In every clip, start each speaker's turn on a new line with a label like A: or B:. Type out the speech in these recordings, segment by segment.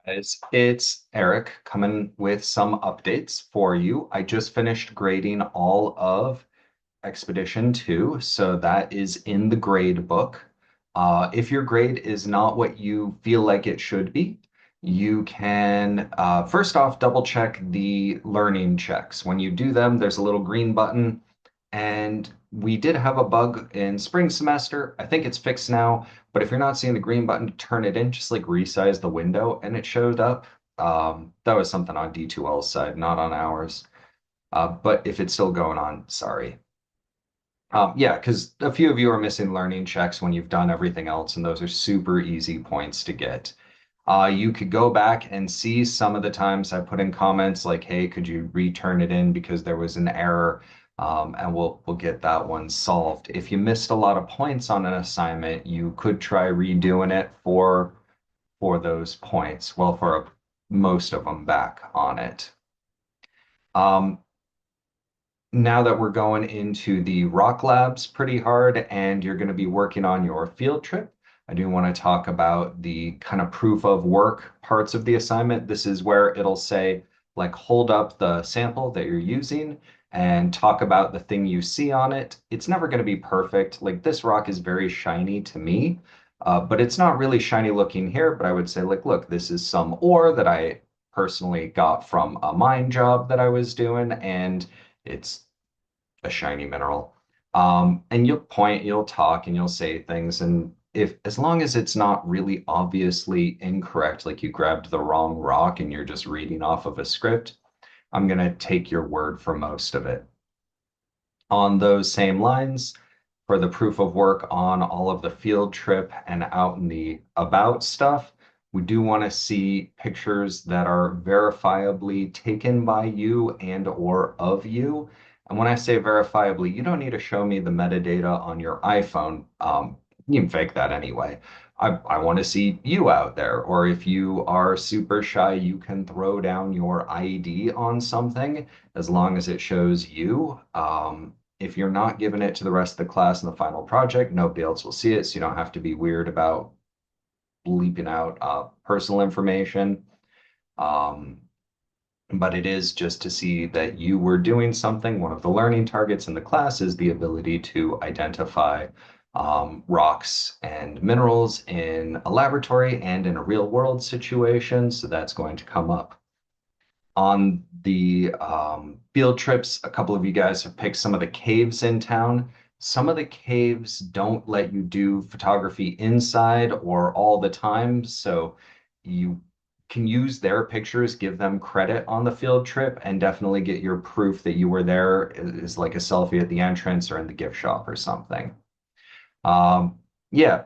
A: Guys, it's Eric coming with some updates for you. I just finished grading all of Expedition 2, so that is in the grade book. If your grade is not what you feel like it should be, you can first off double check the learning checks. When you do them, there's a little green button, and we did have a bug in spring semester. I think it's fixed now, but if you're not seeing the green button to turn it in, just like resize the window and it showed up. That was something on D2L's side, not on ours. But if it's still going on, sorry. Yeah, because a few of you are missing learning checks when you've done everything else, and those are super easy points to get. You could go back and see some of the times I put in comments like, "Hey, could you return it in because there was an error?" And we'll get that one solved. If you missed a lot of points on an assignment, you could try redoing it for those points. Well, for most of them back on it. Um, Now that we're going into the rock labs pretty hard and you're going to be working on your field trip, I do want to talk about the kind of proof of work parts of the assignment. This is where it'll say, like, hold up the sample that you're using and talk about the thing you see on it. It's never going to be perfect. Like, this rock is very shiny to me, but it's not really shiny looking here. But I would say, like, look, this is some ore that I personally got from a mine job that I was doing, and it's a shiny mineral. And you'll point, you'll talk, and you'll say things. And if, as long as it's not really obviously incorrect, like you grabbed the wrong rock and you're just reading off of a script, I'm going to take your word for most of it. On those same lines, for the proof of work on all of the field trip and out in the about stuff, we do want to see pictures that are verifiably taken by you and or of you. And when I say verifiably, you don't need to show me the metadata on your iPhone. You can fake that anyway. I want to see you out there. Or if you are super shy, you can throw down your ID on something as long as it shows you. If you're not giving it to the rest of the class in the final project, nobody else will see it, so you don't have to be weird about bleeping out personal information. Um, but it is just to see that you were doing something. One of the learning targets in the class is the ability to identify rocks and minerals in a laboratory and in a real world situation. So that's going to come up. On the field trips, a couple of you guys have picked some of the caves in town. Some of the caves don't let you do photography inside or all the time, so you can use their pictures, give them credit on the field trip, and definitely get your proof that you were there is like a selfie at the entrance or in the gift shop or something. Yeah,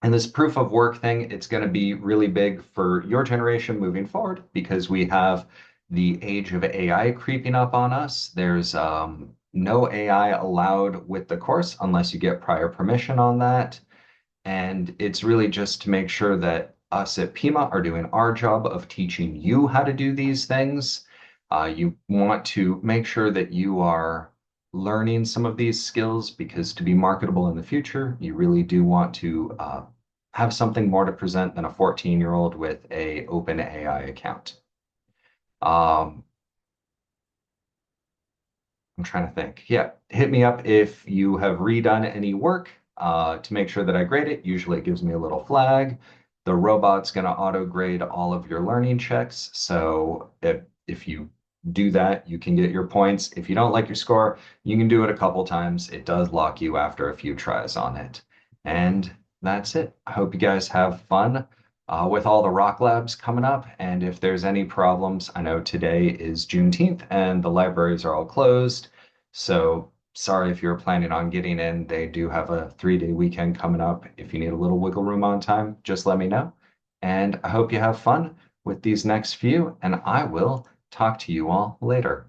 A: and this proof of work thing, it's going to be really big for your generation moving forward because we have the age of AI creeping up on us. There's no AI allowed with the course unless you get prior permission on that. And it's really just to make sure that us at Pima are doing our job of teaching you how to do these things. You want to make sure that you are learning some of these skills because to be marketable in the future, you really do want to have something more to present than a 14-year-old with a open AI account. Um, I'm trying to think. Yeah, hit me up if you have redone any work to make sure that I grade it. Usually it gives me a little flag. The robot's going to auto grade all of your learning checks. So if you do that, you can get your points. If you don't like your score, you can do it a couple times. It does lock you after a few tries on it. And that's it. I hope you guys have fun with all the rock labs coming up. And if there's any problems, I know today is Juneteenth and the libraries are all closed. So sorry if you're planning on getting in. They do have a 3-day weekend coming up. If you need a little wiggle room on time, just let me know. And I hope you have fun with these next few, and I will talk to you all later.